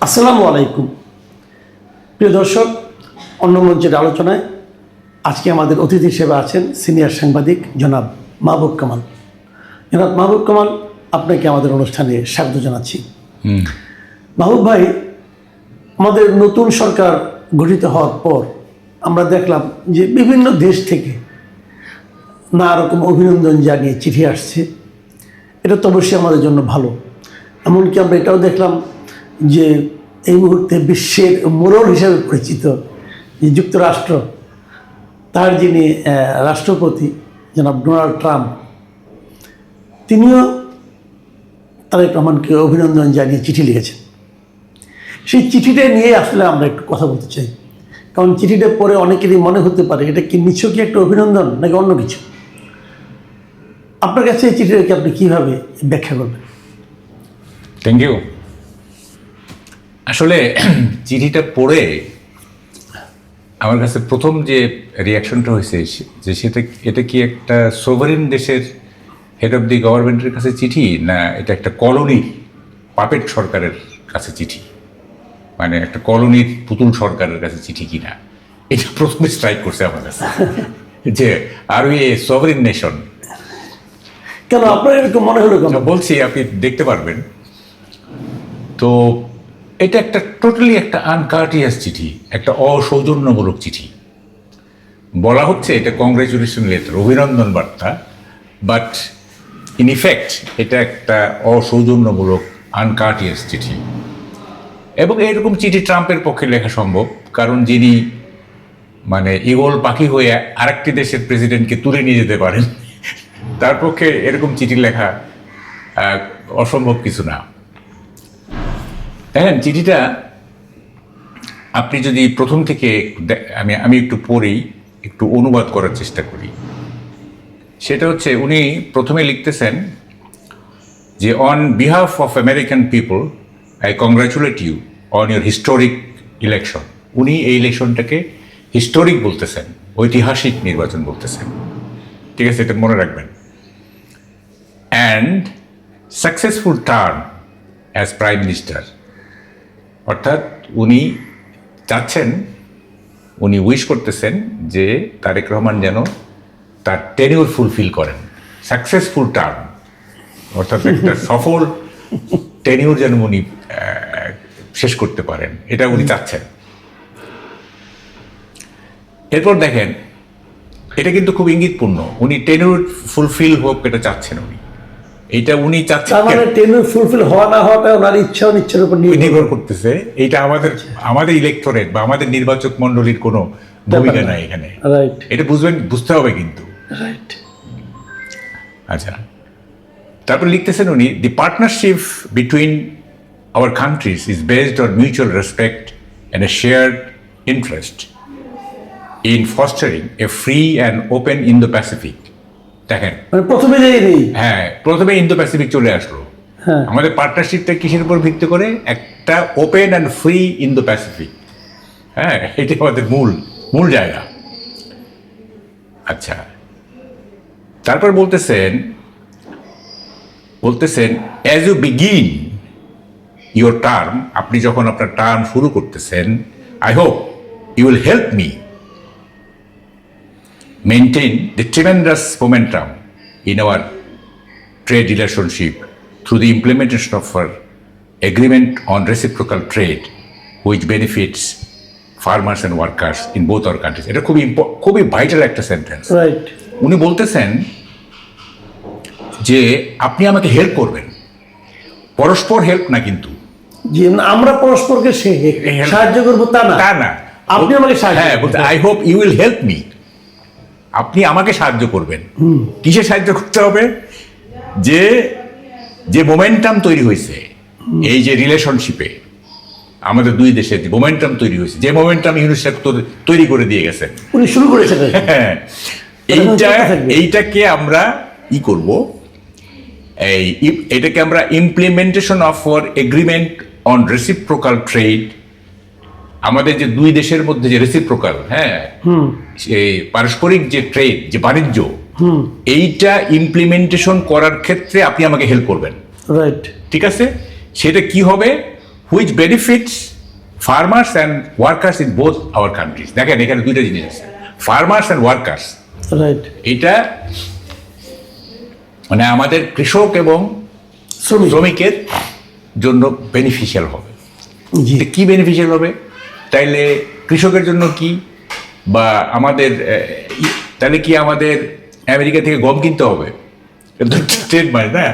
আসসালামু আলাইকুম প্রিয় দর্শক, অন্য মঞ্চের আলোচনায় আজকে আমাদের অতিথি হিসেবে আছেন সিনিয়র সাংবাদিক জনাব মাহবুব কামাল। জনাব মাহবুব কামাল, আপনাকে আমাদের অনুষ্ঠানে স্বাগত জানাচ্ছি। মাহবুব ভাই, আমাদের নতুন সরকার গঠিত হওয়ার পর আমরা দেখলাম যে বিভিন্ন দেশ থেকে নানা রকম অভিনন্দন জানিয়ে চিঠি আসছে। এটা তো অবশ্যই আমাদের জন্য ভালো। এমনকি আমরা এটাও দেখলাম যে এই মুহূর্তে বিশ্বের মোড়ল হিসেবে পরিচিত যে যুক্তরাষ্ট্র, তার যিনি রাষ্ট্রপতি জনাব ডোনাল্ড ট্রাম্প, তিনিও তারেক রহমানকে অভিনন্দন জানিয়ে চিঠি লিখেছেন। সেই চিঠিটা নিয়ে আসলে আমরা একটু কথা বলতে চাই, কারণ চিঠিটা পড়ে অনেকেরই মনে হতে পারে এটা কি নিছকই একটা অভিনন্দন নাকি অন্য কিছু। আপনার কাছে এই চিঠিটাকে আপনি কীভাবে ব্যাখ্যা করবেন? Thank you. আসলে চিঠিটা পড়ে আমার কাছে প্রথম যে রিয়াকশনটা হয়েছে যে এটা কি একটা সোভারেন দেশের হেড অফ দি গভর্নমেন্টের কাছে চিঠি, না এটা একটা কলোনির পাপেট সরকারের কাছে চিঠি, মানে একটা কলোনির পুতুল সরকারের কাছে চিঠি কিনা, এটা প্রথমে স্ট্রাইক করছে আমার কাছে যে আর এ সোভারেন নেশন। কেন আপনার এরকম মনে হলো? কেন বলছি, আপনি দেখতে পারবেন। তো এটা একটা টোটালি একটা আনকার্টিয়াস চিঠি, একটা অসৌজন্যমূলক চিঠি। বলা হচ্ছে এটা কংগ্রেচুলেশন লেটার, অভিনন্দন বার্তা, বাট ইন ইফেক্ট এটা একটা অসৌজন্যমূলক আনকার্টিয়াস চিঠি। এবং এরকম চিঠি ট্রাম্পের পক্ষে লেখা সম্ভব, কারণ যিনি মানে ঈগল পাখি হয়ে আরেকটি দেশের প্রেসিডেন্টকে তুলে নিয়ে যেতে পারেন, তার পক্ষে এরকম চিঠি লেখা অসম্ভব কিছু না। দেখেন, চিঠিটা আপনি যদি প্রথম থেকে আমি একটু পড়েই একটু অনুবাদ করার চেষ্টা করি। সেটা হচ্ছে, উনি প্রথমে লিখতেছেন যে on behalf of American people I congratulate you on your historic election. উনি এই ইলেকশনটাকে হিস্টোরিক বলতেছেন, ঐতিহাসিক নির্বাচন বলতেছেন। ঠিক আছে, এটা মনে রাখবেন। And successful term as prime minister. অর্থাৎ উনি চাচ্ছেন, উনি উইশ করতেছেন যে তারেক রহমান যেন তার টেনিউর ফুলফিল করেন, সাকসেসফুল টার্ম, অর্থাৎ একটা সফল টেনিউর যেন উনি শেষ করতে পারেন, এটা উনি চাচ্ছেন। এরপর দেখেন, এটা কিন্তু খুব ইঙ্গিতপূর্ণ, উনি টেনিউর ফুলফিল হোক এটা চাচ্ছেন উনি। এইটা উনি চাচ্ছেন, মানে টেনিউর ফুলফিল হওয়া না হওয়াটা ওনার ইচ্ছা অনিচ্ছার উপর নির্ভর করতেছে। এইটা আমাদের ইলেকটোরেট বা আমাদের নির্বাচক মণ্ডলীর কোনো ভূমিকা নাই এখানে। এটা বুঝতে হবে কিন্তু। আচ্ছা, তারপর লিখতেছেন উনি, the partnership between our countries is based on mutual respect and a shared interest in fostering a free and open Indo Pacific. দেখেন, প্রথমে ইন্দো প্যাসিফিক চলে আসলো। আমাদের পার্টনারশিপটা কিসের উপর ভিত্তি করে? একটা open and free Indo Pacific. হ্যাঁ, এটি আমাদের মূল জায়গা। আচ্ছা, তারপর বলতেছেন as you begin your term, আপনি যখন আপনার টার্ম শুরু করতেছেন, I hope you will help me maintain the tremendous momentum in our trade relationship through the implementation of our agreement on reciprocal trade, which benefits farmers and workers in both our countries. এটা খুবই vital একটা sentence. উনি বলতেছেন যে আপনি আমাকে help করবেন, পরস্পর হেল্প না, কিন্তু যে আমরা পরস্পরকে সাহায্য করবো তা না, আপনি আমাকে সাহায্য। I hope you will help me, আপনি আমাকে সাহায্য করবেন। কিসে সাহায্য করতে হবে? যে মোমেন্টাম তৈরি হয়েছে এই যে রিলেশনশিপে, আমাদের দুই দেশের যে মোমেন্টাম তৈরি হয়েছে, যে মোমেন্টাম ইউনুস সাহেব তৈরি করে দিয়ে গেছেন, উনি শুরু করেছেন, এইটাকে আমরা করব, এটাকে আমরা implementation of our agreement on reciprocal trade, আমাদের যে দুই দেশের মধ্যে যে রেসিপ্রোকাল, পারস্পরিক যে ট্রেড, যে বাণিজ্য, এইটা ইমপ্লিমেন্টেশন করার ক্ষেত্রে আপনি আমাকে হেল্প করবেন। রাইট, ঠিক আছে। সেটা কি হবে? Which benefits farmers and workers in both our countries. দেখেন এখানে দুইটা জিনিস আছে, ফার্মার্স অ্যান্ড ওয়ার্কার্স। রাইট। এটা মানে আমাদের কৃষক এবং শ্রমিকের জন্য বেনিফিশিয়াল হবে। জি। কি বেনিফিশিয়াল হবে? তাইলে কৃষকের জন্য কি, বা আমাদের তাহলে কি আমাদের আমেরিকা থেকে গম কিনতে হবে? ট্রেড মানে না,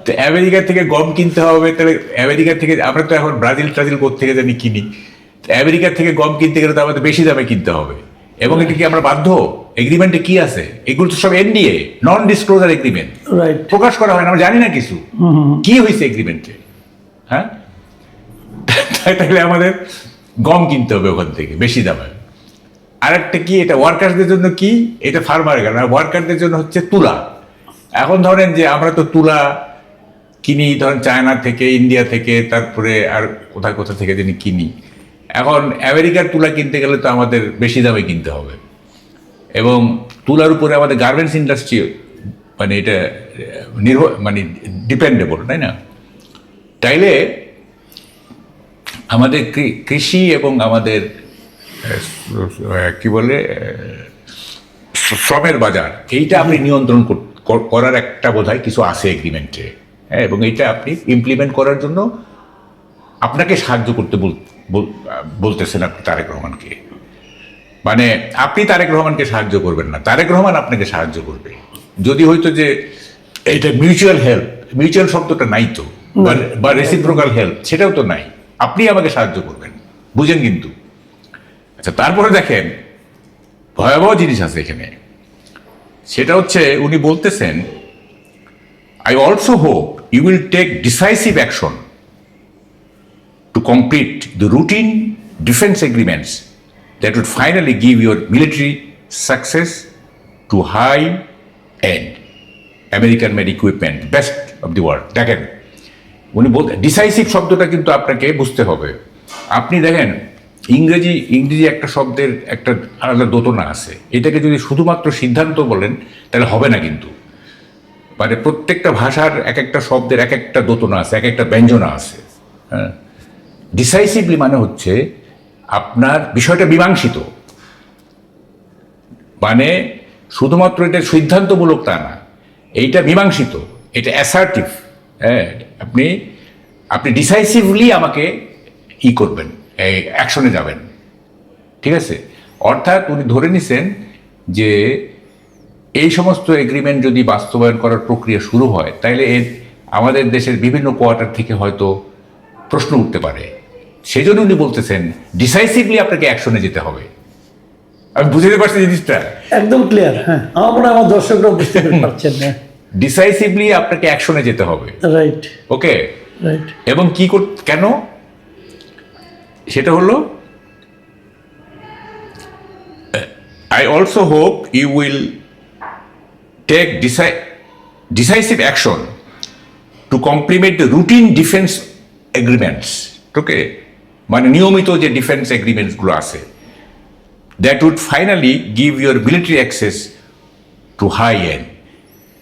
তো আমেরিকা থেকে গম কিনতে হবে, তাহলে আমেরিকা থেকে আমরা তো এখন ব্রাজিল থেকে জানি কিনি, আমেরিকা থেকে গম কিনতে গেলে তো আমাদের বেশি দামে কিনতে হবে। এবং এটা কি আমরা বাধ্য? এগ্রিমেন্টে কি আছে? এগুলো তো সব NDA, non disclosure agreement, right. প্রকাশ করা হয় না, আমরা জানি না কিছু কি হয়েছে এগ্রিমেন্টে। হ্যাঁ, তাহলে আমাদের গম কিনতে হবে ওখান থেকে বেশি দামে। আরেকটা কি, এটা ওয়ার্কারদের জন্য কি, এটা ফার্মার, ওয়ার্কারদের জন্য হচ্ছে তুলা। এখন ধরেন যে আমরা তো তুলা কিনি ধরেন চায়না থেকে, ইন্ডিয়া থেকে, তারপরে আর কোথা থেকে যিনি কিনি। এখন আমেরিকার তুলা কিনতে গেলে তো আমাদের বেশি দামে কিনতে হবে, এবং তুলার উপরে আমাদের গার্মেন্টস ইন্ডাস্ট্রি মানে এটা মানে ডিপেন্ডেবল, তাই না? তাইলে আমাদের কৃষি এবং আমাদের কি বলে শ্রমের বাজার, এইটা আপনি নিয়ন্ত্রণ করার একটা বোধহয় কিছু আছে এগ্রিমেন্টে। হ্যাঁ, এবং এইটা আপনি ইমপ্লিমেন্ট করার জন্য আপনাকে সাহায্য করতে বলতেছেন আপনি তারেক রহমানকে। মানে আপনি তারেক রহমানকে সাহায্য করবেন না, তারেক রহমান আপনাকে সাহায্য করবে। যদি হয়তো যে এটা মিউচুয়াল হেল্প, মিউচুয়াল শব্দটা নাই তো, বা রেসিপ্রোকাল হেল্প সেটাও তো নাই, আপনি আমাকে সাহায্য করবেন, বুঝেন কিন্তু। আচ্ছা, তারপরে দেখেন ভয়াবহ জিনিস আছে এখানে, সেটা হচ্ছে উনি বলতেছেন, I also hope you will take decisive action to complete the routine defence agreements that would finally give your military success to high-end American-made equipment, best of the world. দেখেন উনি বলতে, ডিসাইসিভ শব্দটা কিন্তু আপনাকে বুঝতে হবে। আপনি দেখেন ইংরেজি একটা শব্দের একটা আলাদা দোতনা আছে, এটাকে যদি শুধুমাত্র সিদ্ধান্ত বলেন তাহলে হবে না কিন্তু। মানে প্রত্যেকটা ভাষার এক একটা শব্দের এক একটা দোতনা আছে, এক একটা ব্যঞ্জনা আছে। হ্যাঁ, ডিসাইসিভলি মানে হচ্ছে আপনার বিষয়টা মীমাংসিত, মানে শুধুমাত্র এটা সিদ্ধান্তমূলক তা না, এইটা মীমাংসিত, এটা অ্যাসার্টিভ। হ্যাঁ, আপনি ডিসাইসিভলি আমাকে করবেন, এই অ্যাকশনে যাবেন, ঠিক আছে? অর্থাৎ উনি ধরে নিছেন যে এই সমস্ত এগ্রিমেন্ট যদি বাস্তবায়ন করার প্রক্রিয়া শুরু হয়, তাহলে আমাদের দেশের বিভিন্ন কোয়ার্টার থেকে হয়তো প্রশ্ন উঠতে পারে। সেই জন্য উনি বলতেছেন ডিসাইসিভলি আপনাকে অ্যাকশনে যেতে হবে। আমি বুঝতে পারছি জিনিসটা একদম ক্লিয়ার। হ্যাঁ, আমার দর্শকরা বুঝতে পারছেন না। ডিসাইসিভলি আপনাকে অ্যাকশনে যেতে হবে, রাইট। ওকে, রাইট। এবং কি কেন সেটা হলো, I also hope you will take decisive action to complement the routine defence agreements, okay, মানে নিয়মিত যে ডিফেন্স এগ্রিমেন্টসগুলো আছে, that would finally give your military access to high end.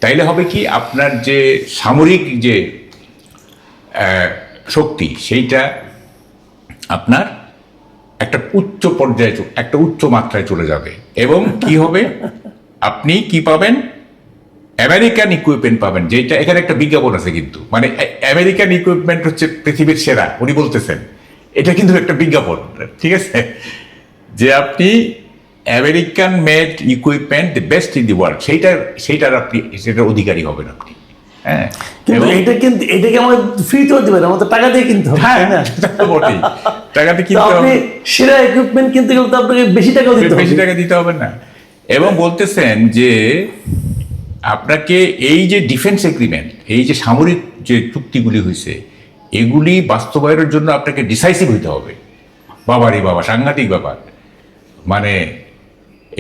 তাইলে হবে কি, আপনার যে সামরিক যে শক্তি, সেইটা আপনার একটা উচ্চ পর্যায়ে, একটা উচ্চ মাত্রায় চলে যাবে। এবং কি হবে, আপনি কি পাবেন, আমেরিকান ইকুইপমেন্ট পাবেন, যেটা এখানে একটা বিজ্ঞাপন আছে কিন্তু, মানে আমেরিকান ইকুইপমেন্ট হচ্ছে পৃথিবীর সেরা, উনি বলতেছেন। এটা কিন্তু একটা বিজ্ঞাপন, ঠিক আছে, যে আপনি American made equipment the best in the world, সেইটার আপনি সেটার অধিকারী হবেন আপনি। হ্যাঁ, কিন্তু এটাকে আমাদের ফ্রিতেও দিবেন, আমাদের টাকা দিয়ে কিনতে হবে। হ্যাঁ, বটেই, টাকা দিয়ে কিনতে হবে। সেরা ইকুইপমেন্ট কিনতে গেলে তো আপনাকে বেশি টাকা দিতে হবে না। এবং বলতেছেন যে আপনাকে এই যে ডিফেন্স এগ্রিমেন্ট, এই যে সামরিক যে চুক্তিগুলি হয়েছে, এগুলি বাস্তবায়নের জন্য আপনাকে ডিসাইসিভ হইতে হবে। বাবারে বাবা, সাংঘাতিক ব্যাপার। মানে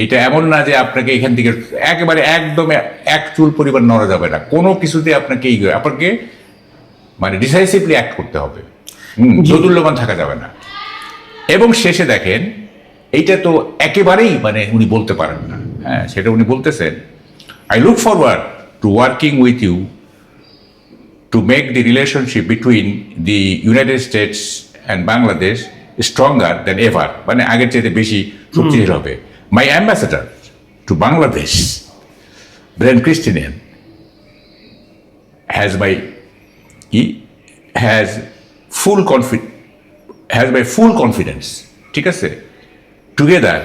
এটা এমন না যে আপনাকে এখান থেকে একেবারে একদম এক চুল পরিমাণ নড়া যাবে না, কোনো কিছুতে আপনাকে আপনাকে মানে ডিসাইসিভলি অ্যাক্ট করতে হবে, দোদুল্যমান থাকা যাবে না। এবং শেষে দেখেন, এইটা তো একেবারেই মানে উনি বলতে পারেন না। হ্যাঁ, সেটা উনি বলতেছেন, I look forward to working with you to make the relationship between the United States and Bangladesh stronger than ever, মানে আগের চাইতে বেশি শক্তিশালী হবে। My ambassador to Bangladesh, Brian Christian, has my full confidence. ঠিক আছে? Together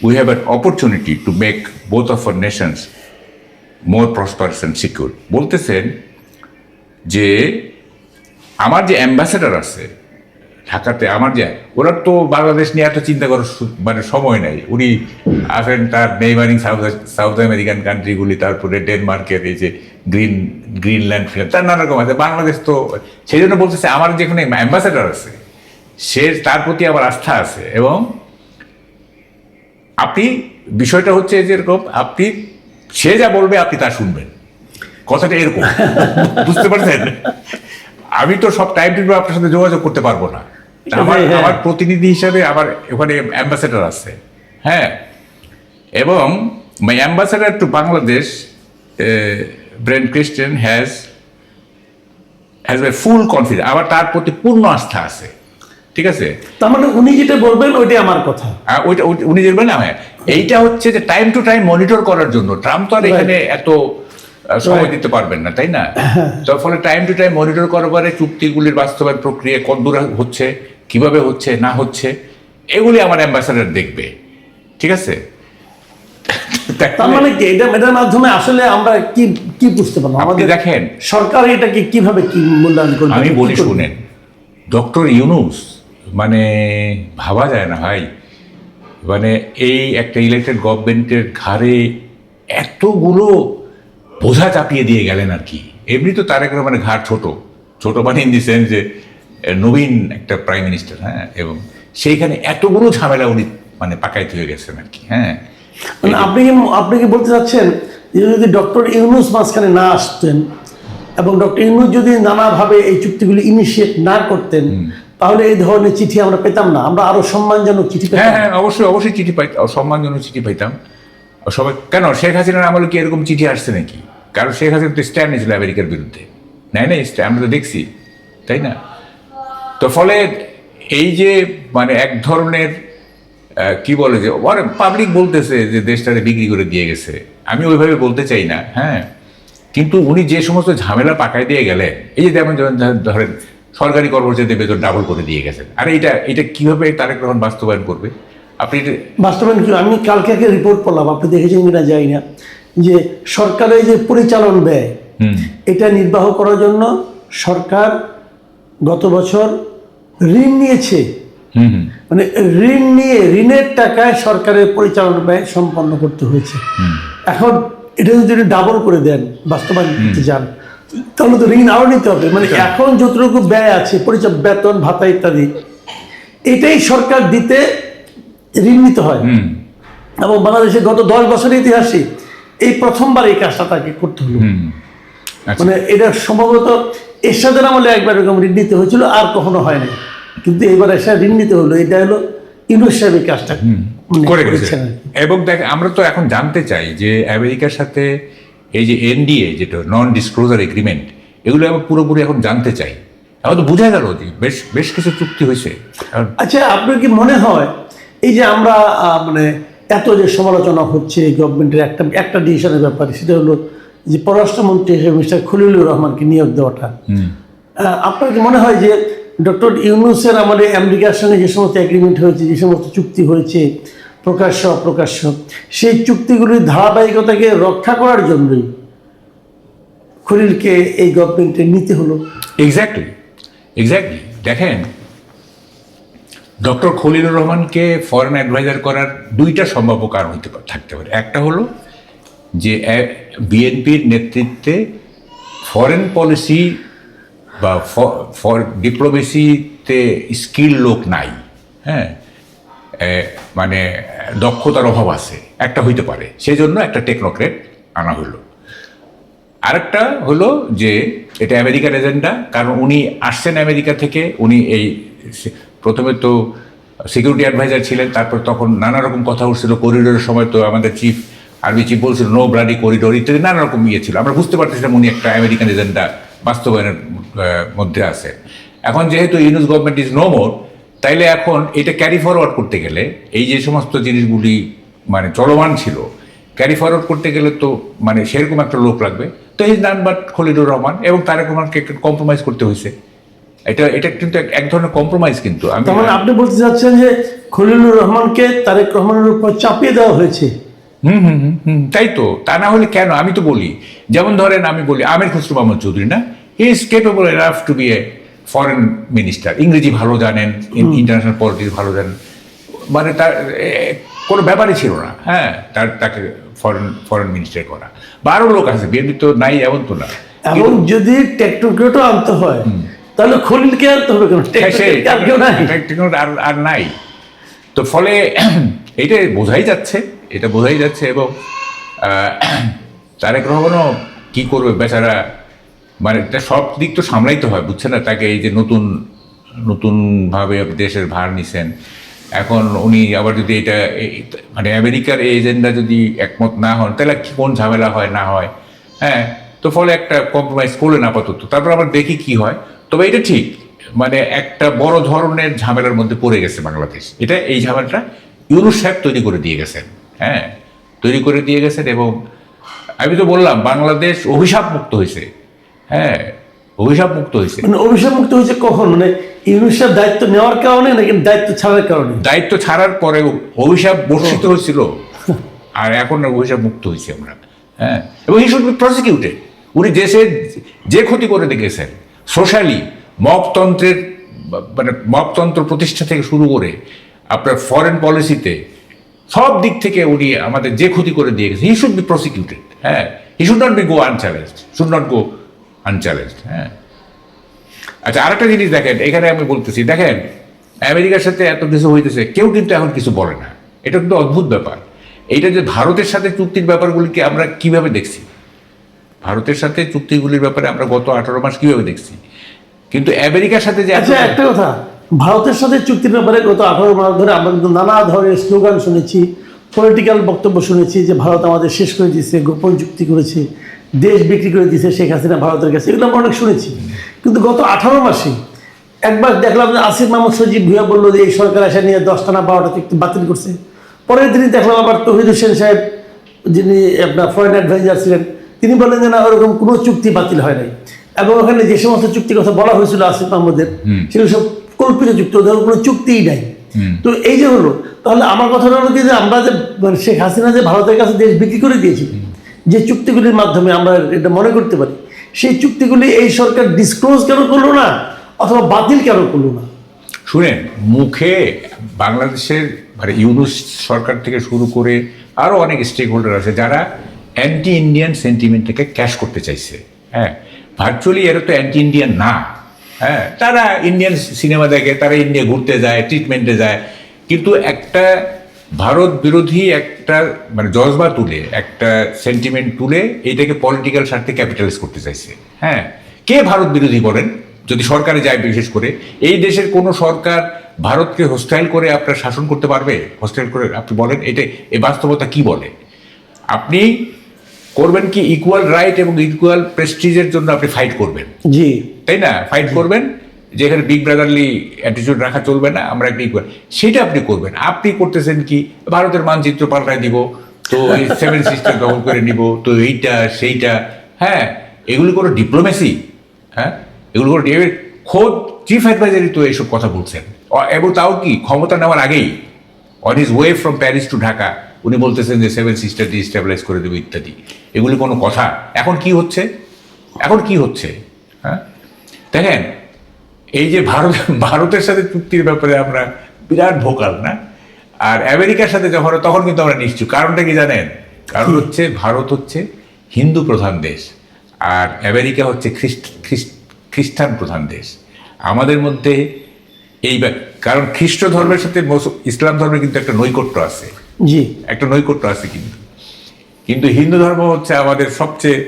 we have an opportunity to make both of our nations more prosperous and secure. বলতেছেন যে আমার যে অ্যাম্বাসেডার আছে ঢাকাতে, আমার যে, ওরা তো বাংলাদেশ নিয়ে এত চিন্তা করার মানে সময় নেই। উনি আছেন তার নেইবারিং সাউথ আমেরিকান কান্ট্রিগুলি, তারপরে ডেনমার্কের এই যে গ্রিনল্যান্ড, তার নানা রকম আছে। বাংলাদেশ তো সেই জন্য বলতেছে আমার যেখানে অ্যাম্বাসেডার আছে সে, তার প্রতি আমার আস্থা আছে। এবং আপনি, বিষয়টা হচ্ছে যেরকম, আপনি সে যা বলবে আপনি তা শুনবেন, কথাটা এরকম। বুঝতে পারছেন? আমি তো সব টাইম টু আপনার সাথে যোগাযোগ করতে পারবো না। আমার প্রতিনিধি হিসাবে আমার ওখানে অ্যাম্বাসেডার আছে, হ্যাঁ। এবং my ambassador to Bangladesh Brian Christian has my full confidence, আমার তার প্রতি পূর্ণ আস্থা আছে। ঠিক আছে? তার মানে উনি যেটা বলবেন ওইটাই আমার কথা, ওইটা উনি বলবেন না। হ্যাঁ, এইটা হচ্ছে যে টাইম টু টাইম মনিটর করার জন্য। ট্রাম্প তো আর এখানে এত সময় দিতে পারবেন না, তাই না? তার ফলে টাইম টু টাইম মনিটর করবারে চুক্তিগুলির বাস্তবায়ন প্রক্রিয়া কতদূর হচ্ছে, কিভাবে হচ্ছে না হচ্ছে, এগুলি আমার অ্যাম্বাসেডার দেখবে। ঠিক আছে? তার মানে কি এটার মাধ্যমে আসলে আমরা কি কি বুঝতে পারবো? আপনি দেখেন সরকার এটাকে কিভাবে কি মূল্যায়ন করবে? আমি বলি শুনেন, ডক্টর ইউনূস মানে ভাবা যায় না ভাই, মানে এই একটা ইলেক্টেড গভর্নমেন্টের ঘাড়ে এতগুলো বোঝা চাপিয়ে দিয়ে গেলেন আর কি। এমনি তো তারেক রহমানের ঘাড় ছোট মানে ইন দি সেন্স যে নবীন একটা প্রাইম মিনিস্টার, হ্যাঁ, এবং সেইখানে এতগুলো ঝামেলা উনি মানে পাকাইতে হয়ে গেছেন আর কি। হ্যাঁ, মানে আপনি কি বলতে চাচ্ছেন যে যদি ডক্টর ইউনূস মাঝখানে না আসতেন এবং ডক্টর ইউনূস যদি নানাভাবে এই চুক্তিগুলি ইনিশিয়েট না করতেন, তাহলে এই ধরনের চিঠি আমরা পেতাম না, আমরা আরো সম্মানজনক চিঠি পেতাম? হ্যাঁ, অবশ্যই চিঠি পাইতাম, সম্মানজনক চিঠি পাইতাম সবাই। কেন শেখ হাসিনার আমলে কি এরকম চিঠি আসছে নাকি? কারণ শেখ হাসিনা তো স্ট্যান্ড নিয়েছিল আমেরিকার বিরুদ্ধে, নেয় না স্ট্যান্ড, আমরা তো দেখছি, তাই না? তো ফলে এই যে মানে এক ধরনের কি বলে যে পাবলিক বলতেছে যে দেশটারে বিক্রি করে দিয়ে গেছে, আমি ওইভাবে বলতে চাই না, হ্যাঁ। কিন্তু উনি যে সমস্ত ঝামেলা পাকায় দিয়ে গেলেন, এই যে যেমন ধরেন সরকারি কর্মচারীদের বেতন ডাবল করে দিয়ে গেছেন, আর এটা কিভাবে তারেক রহমান বাস্তবায়ন করবে? আপনি বাস্তবায়ন কি? আমি কালকে একটা রিপোর্ট পড়লাম, আপনি দেখেছেন কিনা জানি না, যে সরকারের যে পরিচালন ব্যয় এটা নির্বাহ করার জন্য সরকার গত বছর ঋণ নিয়েছে। মানে ঋণ নিয়ে ঋণের টাকায় সরকারের পরিচালনা ব্যয় সম্পন্ন করতে হয়েছে। এখন এটা যদি ডাবল করে দেন, বাস্তবায়ন করতে যান, তাহলে তো ঋণ আরো নিতে হবে। মানে এখন যতটুকু ব্যয় আছে বেতন ভাতা ইত্যাদি, এটাই সরকার দিতে ঋণ নিতে হয়। এবং বাংলাদেশের গত 10 বছরের ইতিহাসে এই প্রথমবার এই কাজটা তাকে করতে হলো। মানে এটা সম্ভবত এরশাদের আমলে একবার এরকম ঋণ নিতে হয়েছিল, আর কখনো হয়নি, কিন্তু এবার এসে ঋণ নিতে হলো। এটা হলো ইউনূস সাহেব এই কাজটা করে গেছেন। এবং দেখ, আমরা তো এখন জানতে চাই যে আমেরিকার সাথে এই যে এনডিএ, যেটা নন ডিসক্লোজার এগ্রিমেন্ট, এগুলো আমরা পুরোপুরি এখন জানতে চাই। এখন তো বোঝা গেল যে বেশ কিছু চুক্তি হয়েছে। আচ্ছা, আপনার কি মনে হয় এই যে আমরা মানে এত যে সমালোচনা হচ্ছে গভর্নমেন্টের একটা ডিসিশনের ব্যাপারে, সেটা হলো যে পররাষ্ট্রমন্ত্রী হিসেবে মিস্টার খলিলুর রহমানকে নিয়োগ দেওয়াটা, আপনার কি মনে হয় যে ডক্টর ইউনূসের আমলে আমেরিকার সঙ্গে যে সমস্ত এগ্রিমেন্ট হয়েছে, যে সমস্ত চুক্তি হয়েছে প্রকাশ্য অপ্রকাশ্য, সেই চুক্তিগুলির ধারাবাহিকতাকে রক্ষা করার জন্যই খলিলকে এই গভর্নমেন্টে নিতে হলো? এক্স্যাক্টলি। দেখেন, ডক্টর খলিলুর রহমানকে ফরেন অ্যাডভাইজার করার দুইটা সম্ভাব্য কারণ থাকতে পারে। একটা হলো যে বিএনপির নেতৃত্বে ফরেন পলিসি বা ডিপ্লোমেসিতে স্কিল লোক নাই, হ্যাঁ, মানে দক্ষতার অভাব আছে, একটা হইতে পারে, সেই জন্য একটা টেকনোক্রেট আনা হলো। আরেকটা হলো যে এটা আমেরিকার এজেন্ডা, কারণ উনি আসছেন আমেরিকা থেকে, উনি এই প্রথমে তো সিকিউরিটি অ্যাডভাইজার ছিলেন, তারপর তখন নানা রকম কথা উঠছিল, করিডোরের সময় তো আমাদের আর্মি চিফ বলছিল নো ব্লাডি করিডোর ইত্যাদি নানা রকম ইয়ে ছিল। আমরা বুঝতে পারতেছিলাম উনি একটা আমেরিকান এজেন্ডা বাস্তবায়নের মধ্যে আছে। এখন যেহেতু Yunus government is no more, তাইলে এখন এটা ক্যারি ফরওয়ার্ড করতে গেলে এই যে সমস্ত জিনিসগুলি মানে চলমান ছিল, ক্যারি ফরওয়ার্ড করতে গেলে তো মানে সেরকম একটা লোক লাগবে। তো is none but Khalilur Rahman, এবং তারেক রহমানকে একটু কম্প্রোমাইজ করতে হয়েছে। এটা কিন্তু এক ধরনের কম্প্রোমাইজ। কিন্তু আমি তার মানে আপনি বলতে চাচ্ছেন যে খলিলুর রহমানকে তারেক রহমানের উপর চাপিয়ে দেওয়া হয়েছে? তাই তো, তা না হলে কেন? আমি তো বলি, যেমন ধরেন আমি বলি আমির খসরু মাহমুদ চৌধুরী না, he is capable enough to be a foreign minister. ইংরেজি ভালো জানেন, ইন্টারন্যাশনাল পলিটিক্স ভালো জানেন, মানে তার কোনো ব্যাপারই ছিল না হ্যাঁ তাকে ফরেন মিনিস্টার করা। বা আরও লোক আছে, বিএনপি তো নাই এমন তো না। এবং যদি টেকনোক্রেটও আনতে হয় তাহলে খলিলকে আনতে হবে কেন? টেকনোক্রেট আর নাই। তো ফলে এটা বোঝাই যাচ্ছে এবং তারেক রহমানও কি করবে বেচারা, মানে এটা সব দিক তো সামলাইতে হয়, বুঝছে না? তাকে এই যে নতুনভাবে দেশের ভার নিছেন, এখন উনি আবার যদি এটা মানে আমেরিকার এই এজেন্ডা যদি একমত না হন, তাহলে কোন ঝামেলা হয় না হয়। হ্যাঁ, তো ফলে একটা কম্প্রোমাইজ করলেন আপাতত, তারপর আবার দেখি কি হয়। তবে এটা ঠিক, মানে একটা বড় ধরনের ঝামেলার মধ্যে পড়ে গেছে বাংলাদেশ। এই ঝামেলাটা ইউনুস সাহেব তৈরি করে দিয়ে গেছেন। হ্যাঁ, তৈরি করে দিয়ে গেছেন। এবং আমি তো বললাম বাংলাদেশ অভিশাপ মুক্ত হয়েছে। হ্যাঁ, অভিশাপ মুক্ত হয়েছে। মানে অভিশাপ মুক্ত হয়েছে কখন? মানে ইউনুস সাহেব দায়িত্ব নেওয়ার কারণে নাকি দায়িত্ব ছাড়ার কারণে? দায়িত্ব ছাড়ার পরে অভিশাপ বর্ষিত হয়েছিল, আর এখন অভিশাপ মুক্ত হয়েছে আমরা। হ্যাঁ, এবং হি শুড বি প্রসিকিউটেড। উনি দেশের যে ক্ষতি করে দেখেছেন, সোশ্যালি মপতন্ত্রের মানে মপতন্ত্র প্রতিষ্ঠা থেকে শুরু করে আপনার ফরেন পলিসিতে সব দিক থেকে উনি আমাদের যে ক্ষতি করে দিয়ে গেছে, হি শুড বি প্রসিকিউটেড। হ্যাঁ, হি শুড নট বি গো আনচ্যালেঞ্জড। হ্যাঁ, আচ্ছা, আরেকটা জিনিস দেখেন, এখানে আমি বলতেছি, দেখেন আমেরিকার সাথে এত কিছু হইতেছে, কেউ কিন্তু এখন কিছু বলে না। এটা কিন্তু অদ্ভুত ব্যাপার। এইটা যে ভারতের সাথে চুক্তির ব্যাপারগুলিকে আমরা কিভাবে দেখছি, ভারতের সাথে চুক্তিগুলির ব্যাপারে আমরা গত 18 মাস কিভাবে দেখছি, কিন্তু আমেরিকার সাথে যে আচ্ছা, একটা কথা, ভারতের সাথে চুক্তির ব্যাপারে গত 18 মাস ধরে আমরা কিন্তু নানা ধরনের স্লোগান শুনেছি, পলিটিক্যাল বক্তব্য শুনেছি যে ভারত আমাদের শেষ করে দিয়েছে, গোপন চুক্তি করেছে, দেশ বিক্রি করে দিয়েছে শেখ হাসিনা ভারতের কাছে, এগুলো আমরা অনেক শুনেছি। কিন্তু গত 18 মাসে একবার দেখলাম যে আসিফ মাহমুদ সজীব ভুইয়া বললো যে এই সরকার আসা নিয়ে 10টা না 12টা চুক্তি বাতিল করছে। পরের দিনই দেখলাম আবার তৌহিদ হোসেন সাহেব, যিনি আপনার ফরেন অ্যাডভাইজার ছিলেন, তিনি বলেন যে না, ওরকম কোনো চুক্তি বাতিল হয় নাই। এবং ওখানে যে সমস্ত চুক্তির কথা বলা হয়েছিল আসিফ মাহমুদের, সেগুলো সব কল্পিত চুক্তি, ওদের কোনো চুক্তিই নাই। তো এই যে হলো, তাহলে আমার কথাটা হলো কি যে আমরা যে মানে শেখ হাসিনা যে ভারতের কাছে দেশ বিক্রি করে দিয়েছি, যে চুক্তিগুলির মাধ্যমে আমরা এটা মনে করতে পারি, সেই চুক্তিগুলি এই সরকার ডিসক্লোজ কেন করলো না, অথবা বাতিল কেন করলো না? শুনেন, মুখে বাংলাদেশের মানে ইউনুস সরকার থেকে শুরু করে আরও অনেক স্টেক হোল্ডার আছে যারা অ্যান্টি ইন্ডিয়ান সেন্টিমেন্টটাকে ক্যাশ করতে চাইছে। হ্যাঁ, ভার্চুয়ালি এরা তো অ্যান্টি ইন্ডিয়ান না। হ্যাঁ, তারা ইন্ডিয়ান সিনেমা দেখে, তারা ইন্ডিয়া ঘুরতে যায়, ট্রিটমেন্টে যায়, কিন্তু একটা ভারত বিরোধী একটা মানে জজবা তুলে, একটা সেন্টিমেন্ট তুলে এইটাকে পলিটিক্যাল স্বার্থে ক্যাপিটালাইজ করতে চাইছে। হ্যাঁ, কে ভারত বিরোধী বলেন? যদি সরকারে যায়, বিশেষ করে এই দেশের কোনো সরকার ভারতকে হোস্টাইল করে আপনার শাসন করতে পারবে? হোস্টাইল করে আপনি বলেন, এটা এই বাস্তবতা কি বলে? আপনি করবেন কি ইকুয়াল রাইট এবং ইকুয়াল প্রেস্টিজের জন্য আপনি ফাইট করবেন, জি, তাই না? ফাইট করবেন, যেখানে বিগ ব্রাদারলি অ্যাটিটিউড রাখা চলবে না, আমরা একটা ইকুয়াল, সেটা আপনি করবেন। আপনি করতেছেন কি, ভারতের মানচিত্র পাল্টায় দিব, তো এই 7 সিস্টার দখল করে নিব, তো এইটা সেইটা। হ্যাঁ, এগুলি কোনো ডিপ্লোমেসি? হ্যাঁ, এগুলো কোনো খোদ চিফ অ্যাডভাইজারই তো এইসব কথা বলছেন, এবং তাও কি ক্ষমতা নেওয়ার আগেই, on his way from Paris to Dhaka, উনি বলতেছেন যে 7 সিস্টার ডিস্টেবিলাইজ করে দেবে ইত্যাদি। এগুলি কোনো কথা? এখন কি হচ্ছে? হ্যাঁ, দেখেন, এই যে ভারতের সাথে চুক্তির ব্যাপারে আমরা বিরাট ভোকাল না, আর আমেরিকার সাথে যখন, তখন কিন্তু আমরা নিশ্চুপ। কারণটা কি জানেন? কারণ হচ্ছে ভারত হচ্ছে হিন্দু প্রধান দেশ, আর আমেরিকা হচ্ছে খ্রিস্টান প্রধান দেশ। আমাদের মধ্যে এই কারণ খ্রিস্ট ধর্মের সাথে ইসলাম ধর্মের কিন্তু একটা নৈকট্য আছে, জি, একটা নৈকট্য আছে, কিন্তু হিন্দু ধর্ম হচ্ছে আমাদের সবচেয়ে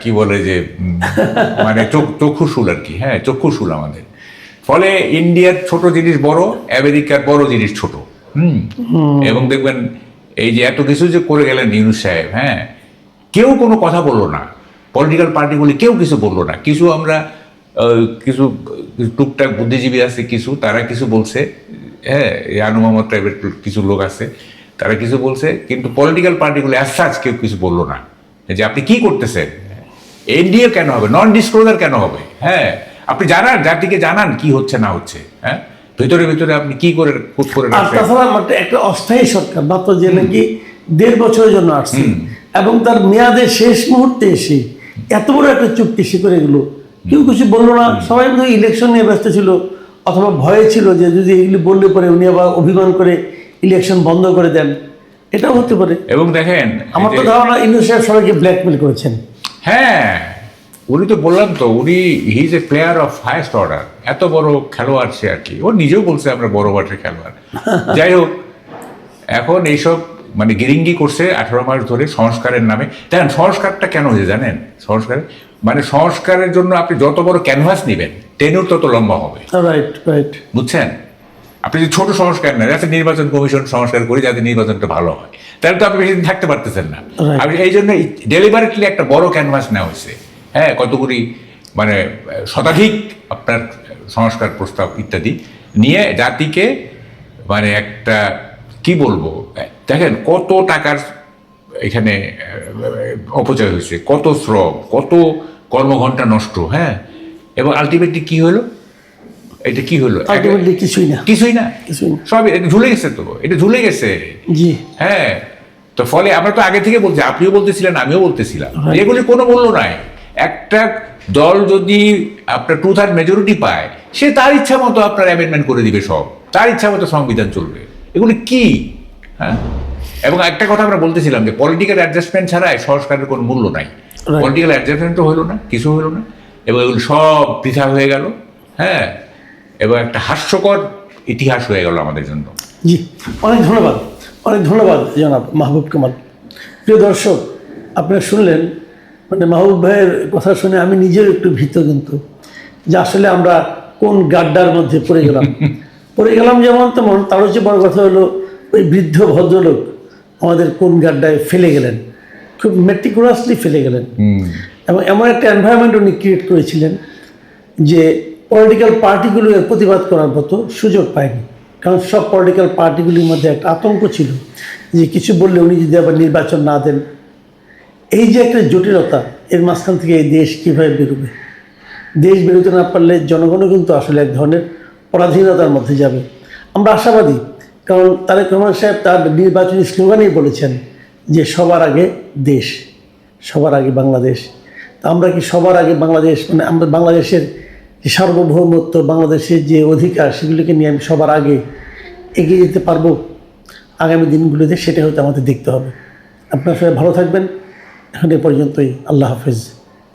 কি বলে যে মানে চক্ষুশূল আর কি। হ্যাঁ, চক্ষুশূল আমাদের। ফলে ইন্ডিয়ার ছোট জিনিস বড়, আমেরিকার বড় জিনিস ছোট। এবং দেখবেন এই যে এত কিছু যে করে গেলেন ইউনুস সাহেব, হ্যাঁ, কেউ কোনো কথা বললো না, পলিটিক্যাল পার্টিগুলি কেউ কিছু বললো না। কিছু আমরা কিছু টুকটাক বুদ্ধিজীবী আছে কিছু, তারা কিছু বলছে, হ্যাঁ, এই আনু মোহাম্মদ টাইপের কিছু লোক আছে, তারা কিছু বলছে, কিন্তু পলিটিক্যাল পার্টিগুলো অ্যাজ কেউ কিছু বললো না যে আপনি কি করতেছেন, এনডিএ কেন হবে, নন ডিসক্লোজার কেন হবে, হ্যাঁ, আপনি জানান, জাতিকে জানান কি হচ্ছে না হচ্ছে, হ্যাঁ, ভিতরে ভিতরে আপনি কি করে করে আর রাখছেন। তাছাড়া একটা অস্থায়ী সরকার মাত্র যে নাকি 1.5 বছরের জন্য আসছে, এবং তার মেয়াদের শেষ মুহূর্তে এসে এত বড় একটা চুক্তি সে করে গেলো, কেউ কিছু বললো না। সবাই বোধ হয় ইলেকশন নিয়ে ব্যস্ত ছিল, অথবা ভয়ে ছিল যে যদি এগুলি বললে পরে উনি আবার অভিমান করে ইলেকশন বন্ধ করে দেন, এটাও হতে পারে। এবং দেখেন, আমার তো ধারণা ইউনূস সাহেব সবাইকে ব্ল্যাকমেল করেছেন। হ্যাঁ, উনি তো বললাম তো, উনি he is a player of highest order, এত বড় খেলোয়াড় সে আর কি, ও নিজেও বলছে আমরা বড় মাঠের খেলোয়াড়। যাই হোক, এখন এইসব মানে গিরিঙ্গি করছে 18 মাস ধরে সংস্কারের নামে। দেখেন সংস্কারটা কেন হয়েছে জানেন, সংস্কারের জন্য আপনি যত বড় ক্যানভাস নেবেন টেনিউর তত লম্বা হবে, রাইট রাইট। বুঝছেন। আপনি যদি ছোট সংস্কার নেন, যাতে নির্বাচন কমিশন সংস্কার করি যাতে নির্বাচনটা ভালো হয়, তাহলে তো আপনি বেশি দিন থাকতে পারতেছেন না। আপনি এই জন্য ডেলিভারেটলি একটা বড় ক্যানভাস নেওয়া হয়েছে, হ্যাঁ, কতগুলি মানে শতাধিক আপনার সংস্কার প্রস্তাব ইত্যাদি নিয়ে জাতিকে মানে একটা কি বলবো, দেখেন কত টাকার এখানে অপচয় হয়েছে, কত শ্রম, কত কর্মঘণ্টা নষ্ট, হ্যাঁ, এবং আলটিমেটলি কি হলো, এটা কি হলো, আলটিমেটলি কিছুই না, কিছুই না, কিছুই না। সব এটা ঝুলে গেছে, তো এটা ঝুলে গেছে। জি, হ্যাঁ, তো ফলে আমরা তো আগে থেকে বলছি, আপনিও বলতেছিলেন, আমিও বলতেছিলাম, এগুলি কোনো মূল্য নাই। একটা দল যদি আপনার 2/3 মেজরিটি পায়, সে তার ইচ্ছা মতো আপনার অ্যামেন্ডমেন্ট করে দিবে, সব তার ইচ্ছা মতো সংবিধান চলবে, এগুলি কি, হ্যাঁ। এবং একটা কথা আমরা বলতেছিলাম যে পলিটিক্যাল অ্যাডজাস্টমেন্ট ছাড়া সংস্কারের কোনো মূল্য নাই। পলিটিক্যাল অ্যাডজাস্টমেন্টও হলো না, কিছু হলো না, এবং এগুলো সব পৃথা হয়ে গেল, হ্যাঁ, এবং একটা হাস্যকর ইতিহাস হয়ে গেল আমাদের জন্য। জি, অনেক ধন্যবাদ, অনেক ধন্যবাদ জনাব মাহবুব কামাল। প্রিয় দর্শক, আপনারা শুনলেন, মানে মাহবুব ভাইয়ের কথা শুনে আমি নিজেও একটু ভীত, কিন্তু যে আসলে আমরা কোন গাড্ডার মধ্যে পড়ে গেলাম যেমন তেমন, তার হচ্ছে বড় কথা হলো ওই বৃদ্ধ ভদ্রলোক আমাদের কোন গাড্ডায় ফেলে গেলেন, খুব মেটিকুলাসলি ফেলে গেলেন, এবং এমন একটা এনভায়রনমেন্ট উনি ক্রিয়েট করেছিলেন যে পলিটিক্যাল পার্টিগুলো এর প্রতিবাদ করার মতো সুযোগ পায়নি। কারণ সব পলিটিক্যাল পার্টিগুলির মধ্যে একটা আতঙ্ক ছিল যে কিছু বললে উনি যদি আবার নির্বাচন না দেন, এই যে একটা জটিলতা, এর মাঝখান থেকে এই দেশ কীভাবে বেরোবে, দেশ বেরোতে না পারলে জনগণও কিন্তু আসলে এক ধরনের পরাধীনতার মধ্যে যাবে। আমরা আশাবাদী, কারণ তারেক রহমান সাহেব তার নির্বাচনী স্লোগানেই বলেছেন যে সবার আগে দেশ, সবার আগে বাংলাদেশ। তা আমরা কি সবার আগে বাংলাদেশ, মানে আমরা বাংলাদেশের যে সার্বভৌমত্ব, বাংলাদেশের যে অধিকার, সেগুলিকে নিয়ে আমি সবার আগে এগিয়ে যেতে পারবো আগামী দিনগুলোতে, সেটা হয়তো আমাদের দেখতে হবে। আপনারা সবাই ভালো থাকবেন, এখন এ পর্যন্তই। আল্লাহ হাফেজ।